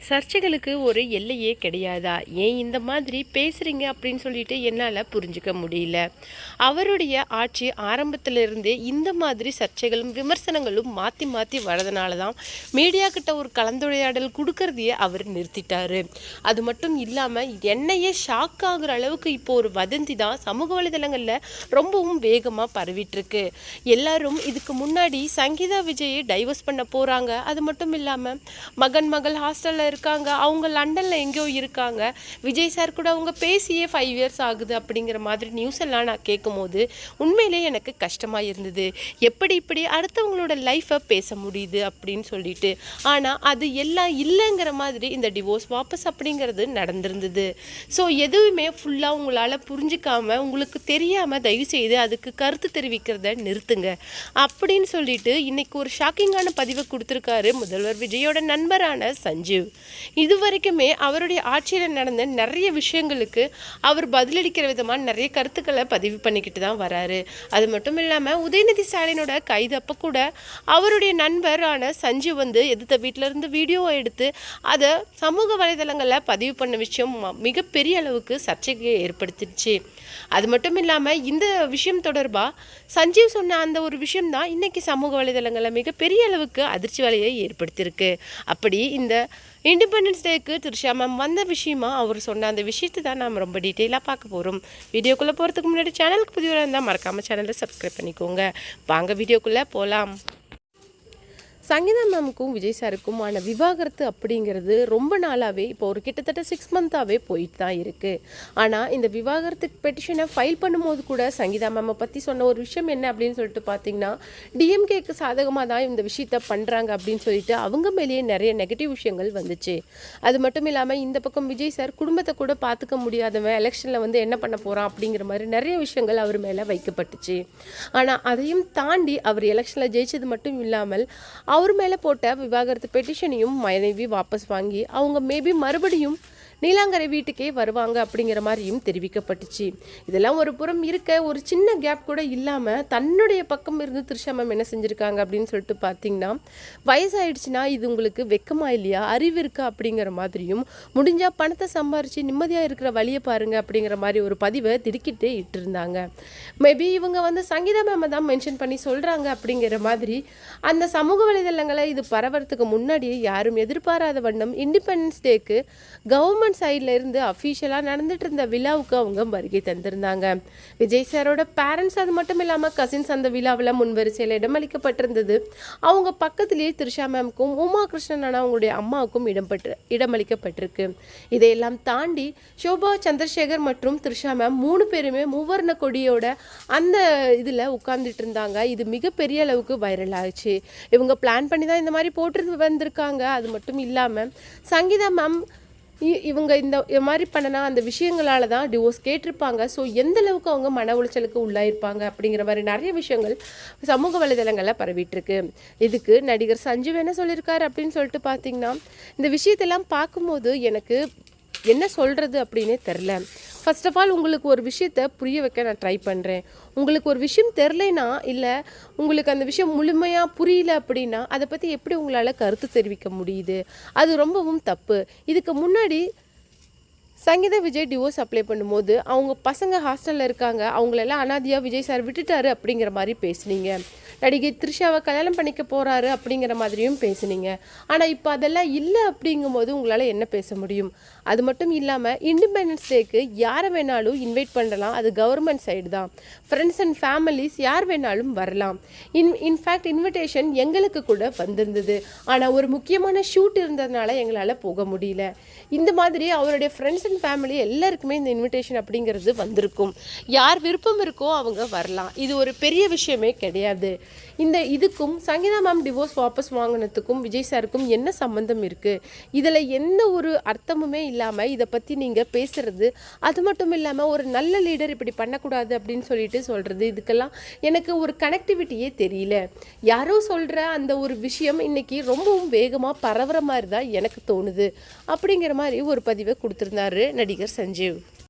சர்ச்சைகளுக்கு ஒரு எல்லையே கிடையாதா? ஏன் இந்த மாதிரி பேசுகிறீங்க அப்படின்னு சொல்லிட்டு என்னால் புரிஞ்சுக்க முடியல. அவருடைய ஆட்சி ஆரம்பத்திலிருந்தே இந்த மாதிரி சர்ச்சைகளும் விமர்சனங்களும் மாற்றி மாற்றி வரதுனால தான் மீடியா கிட்ட ஒரு கலந்துரையாடல் கொடுக்கறதையே அவர் நிறுத்திட்டாரு. அது மட்டும் இல்லாமல் என்னையே ஷாக் ஆகுற அளவுக்கு இப்போ ஒரு வதந்தி தான் சமூக வலைதளங்களில் ரொம்பவும் வேகமாக பரவிட்டுருக்கு. எல்லாரும் இதுக்கு முன்னாடி சங்கீதா விஜயை டைவர்ஸ் பண்ண போகிறாங்க, அது மட்டும் இல்லாமல் மகள் ஹாஸ்டலில் இருக்காங்க, அவங்க லண்டனில் எங்கேயோ இருக்காங்க, விஜய் சார் கூட அவங்க பேசியே 5 இயர்ஸ் ஆகுது அப்படிங்கிற மாதிரி நியூஸ் எல்லாம் நான் கேட்கும் போது உண்மையிலே எனக்கு கஷ்டமாக இருந்தது. எப்படி இப்படி அடுத்தவங்களோட லைஃப்பை பேச முடியுது அப்படின்னு சொல்லிட்டு. ஆனால் அது எல்லாம் இல்லைங்கிற மாதிரி இந்த டிவோர்ஸ் வாபஸ் அப்படிங்கிறது நடந்திருந்தது. ஸோ எதுவுமே ஃபுல்லாக உங்களால் புரிஞ்சிக்காம உங்களுக்கு தெரியாமல் தயவுசெய்து அதுக்கு கருத்து தெரிவிக்கிறத நிறுத்துங்க அப்படின்னு சொல்லிட்டு இன்னைக்கு ஒரு ஷாக்கிங்கான பதிவை கொடுத்துருக்காரு முதல்வர் விஜயோட நண்பரான சஞ்சீவ். இது வரைக்குமே அவருடைய ஆட்சியில் நடந்த நிறைய விஷயங்களுக்கு அவர் பதிலளிக்கிற விதமாக நிறைய கருத்துக்களை பதிவு பண்ணிக்கிட்டு தான் வராரு. அது மட்டும் இல்லாமல் உதயநிதி ஸ்டாலினோட கைது அப்போ கூட அவருடைய நண்பரான சஞ்சீவ் எதிர்த்த வீட்டிலேருந்து வீடியோவை எடுத்து அதை சமூக வலைதளங்களில் பதிவு பண்ண விஷயம் மிகப்பெரிய அளவுக்கு சர்ச்சையை ஏற்படுத்திடுச்சு. அது மட்டும் இல்லாமல் இந்த விஷயம் தொடர்பாக சஞ்சீவ் சொன்ன அந்த ஒரு விஷயம்தான் இன்னைக்கு சமூக வலைதளங்களில் மிகப்பெரிய அளவுக்கு அதிர்ச்சி வலையை ஏற்படுத்தியிருக்கு. அப்படி இந்த இண்டிபெண்டன்ஸ் டேக்கு த்ரிஷா மேம் வந்த விஷயமா அவர் சொன்ன அந்த விஷயத்தை தான் நாம் ரொம்ப டீட்டெயிலாக பார்க்க போகிறோம். வீடியோக்குள்ளே போகிறதுக்கு முன்னாடி சேனலுக்கு புதியவராக இருந்தால் மறக்காமல் சேனலை சப்ஸ்கிரைப் பண்ணிக்கோங்க. வாங்க வீடியோக்குள்ளே போகலாம். சங்கீதா மேமுக்கும் விஜய் சாருக்குமான விவாகரத்து அப்படிங்கிறது ரொம்ப நாளாகவே இப்போ ஒரு கிட்டத்தட்ட 6 மந்த்தாகவே போயிட்டு தான் இருக்குது. ஆனால் இந்த விவாகரத்து பெட்டிஷனை ஃபைல் பண்ணும்போது கூட சங்கீதா மேமை பற்றி சொன்ன ஒரு விஷயம் என்ன அப்படின்னு சொல்லிட்டு பார்த்தீங்கன்னா, டிஎம்கேக்கு சாதகமாக தான் இந்த விஷயத்த பண்ணுறாங்க அப்படின்னு சொல்லிட்டு அவங்க மேலேயே நிறைய நெகட்டிவ் விஷயங்கள் வந்துச்சு. அது மட்டும் இல்லாமல் இந்த பக்கம் விஜய் சார் குடும்பத்தை கூட பார்த்துக்க முடியாதவன் எலெக்ஷனில் என்ன பண்ண போகிறான் அப்படிங்கிற மாதிரி நிறைய விஷயங்கள் அவர் மேலே வைக்கப்பட்டுச்சு. ஆனால் அதையும் தாண்டி அவர் எலெக்ஷனில் ஜெயிச்சது மட்டும் இல்லாமல் அவர் மேலே போட்ட விவாகரத்து பெட்டிஷனையும் மனைவி வாபஸ் வாங்கி அவங்க மேபி மறுபடியும் நீலாங்கரை வீட்டுக்கே வருவாங்க அப்படிங்கிற மாதிரியும் தெரிவிக்கப்பட்டுச்சு. இதெல்லாம் ஒரு புறம் இருக்க ஒரு சின்ன கேப் கூட இல்லாமல் தன்னுடைய பக்கம் இருந்து த்ரிஷா மேம் என்ன செஞ்சுருக்காங்க அப்படின்னு சொல்லிட்டு பார்த்தீங்கன்னா, வயசாயிடுச்சுன்னா இது உங்களுக்கு வெக்கமா இல்லையா, அறிவு இருக்கா அப்படிங்கிற மாதிரியும், முடிஞ்சால் பணத்தை சம்பாரித்து நிம்மதியாக இருக்கிற வழியை பாருங்க அப்படிங்கிற மாதிரி ஒரு பதிவை திடுக்கிட்டு இட்டிருந்தாங்க. மேபி இவங்க சங்கீதா மேமை தான் மென்ஷன் பண்ணி சொல்கிறாங்க அப்படிங்கிற மாதிரி அந்த சமூக வலைதளங்களை இது பரவறதுக்கு முன்னாடியே யாரும் எதிர்பாராத வண்ணம் இண்டிபெண்டன்ஸ் டேக்கு கவர்மெண்ட் சைட்ல இருந்து அஃபீஷியலாக நடந்துட்டு இருந்த விழாவுக்கு அவங்க வருகை தந்திருந்தாங்க. விஜய் சாரோட பேரண்ட்ஸ் அது மட்டும் இல்லாமல் கசின்ஸ் அந்த விழாவில் முன்வரிசையில் இடமளிக்கப்பட்டிருந்தது. அவங்க பக்கத்திலேயே த்ரிஷா மேம்க்கும் உமா கிருஷ்ணன் அவங்களுடைய அம்மாவுக்கும் இடமளிக்கப்பட்டிருக்கு. இதையெல்லாம் தாண்டி ஷோபா சந்திரசேகர் மற்றும் த்ரிஷா மேம் 3 பேருமே மூவர்ண கொடியோட அந்த இதில் உட்கார்ந்துட்டு இருந்தாங்க. இது மிகப்பெரிய அளவுக்கு வைரல் ஆச்சு. இவங்க பிளான் பண்ணி தான் இந்த மாதிரி போட்டு வந்திருக்காங்க. அது மட்டும் இல்லாமல் சங்கீதா மேம் இவங்க இந்த மாதிரி பண்ணனா அந்த விஷயங்களால தான் டிவோர்ஸ் கேட்டிருப்பாங்க. ஸோ எந்த அளவுக்கு அவங்க மன உளைச்சலுக்கு உள்ளாயிருப்பாங்க அப்படிங்கிற மாதிரி நிறைய விஷயங்கள் சமூக வலைதளங்களில் பரவிட்டுருக்கு. இதுக்கு நடிகர் சஞ்சீவ் என்ன சொல்லியிருக்காரு அப்படின்னு சொல்லிட்டு பார்த்தீங்கன்னா, இந்த விஷயத்தெல்லாம் பார்க்கும்போது எனக்கு என்ன சொல்கிறது அப்படின்னே தெரில. ஃபர்ஸ்ட் ஆஃப் ஆல் உங்களுக்கு ஒரு விஷயத்தை புரிய வைக்க நான் ட்ரை பண்ணுறேன். உங்களுக்கு ஒரு விஷயம் தெரிலனா, இல்லை உங்களுக்கு அந்த விஷயம் முழுமையாக புரியல அப்படின்னா அதை பற்றி எப்படி உங்களால் கருத்து தெரிவிக்க முடியுது? அது ரொம்பவும் தப்பு. இதுக்கு முன்னாடி சங்கீதா விஜய் டிவோர்ஸ் அப்ளை பண்ணும்போது அவங்க பசங்க ஹாஸ்டலில் இருக்காங்க, அவங்களெல்லாம் அனாதியாக விஜய் சார் விட்டுட்டாரு அப்படிங்கிற மாதிரி பேசுனீங்க. நடிகை த்ரிஷாவை கல்யாணம் பண்ணிக்க போகிறாரு அப்படிங்கிற மாதிரியும் பேசுனீங்க. ஆனால் இப்போ அதெல்லாம் இல்லை அப்படிங்கும்போது உங்களால் என்ன பேச முடியும்? அது மட்டும் இல்லாமல் இண்டிபெண்டன்ஸ் டேக்கு யாரை வேணாலும் இன்வைட் பண்ணலாம். அது கவர்மெண்ட் சைடு தான். ஃப்ரெண்ட்ஸ் அண்ட் ஃபேமிலிஸ் யார் வேணாலும் வரலாம். இன்ஃபேக்ட் இன்விடேஷன் எங்களுக்கு கூட வந்திருந்தது. ஆனால் ஒரு முக்கியமான ஷூட் இருந்ததுனால எங்களால் போக முடியல. இந்த மாதிரி அவருடைய ஃப்ரெண்ட்ஸ் அண்ட் ஃபேமிலி எல்லாருக்குமே இந்த இன்விடேஷன் அப்படிங்கிறது வந்திருக்கும். யார் விருப்பம் இருக்கோ அவங்க வரலாம். இது ஒரு பெரிய விஷயமே கிடையாது. இதுக்கும் சங்கீதா மேம் டிவோர்ஸ் வாபஸ் வாங்கினதுக்கும் விஜய் சாருக்கும் என்ன சம்பந்தம் இருக்குது? இதில் எந்த ஒரு அர்த்தமுமே இல்லாமல் இதை பற்றி நீங்கள் பேசுகிறது, அது மட்டும் இல்லாமல் ஒரு நல்ல லீடர் இப்படி பண்ணக்கூடாது அப்படின்னு சொல்கிறது, இதுக்கெல்லாம் எனக்கு ஒரு கனெக்டிவிட்டியே தெரியல. யாரோ சொல்கிற அந்த ஒரு விஷயம் இன்னைக்கு ரொம்பவும் வேகமாக பரவுற மாதிரி தான் எனக்கு தோணுது அப்படிங்கிற மாதிரி ஒரு பதிவை கொடுத்துருந்தாரு நடிகர் சஞ்சீவ்.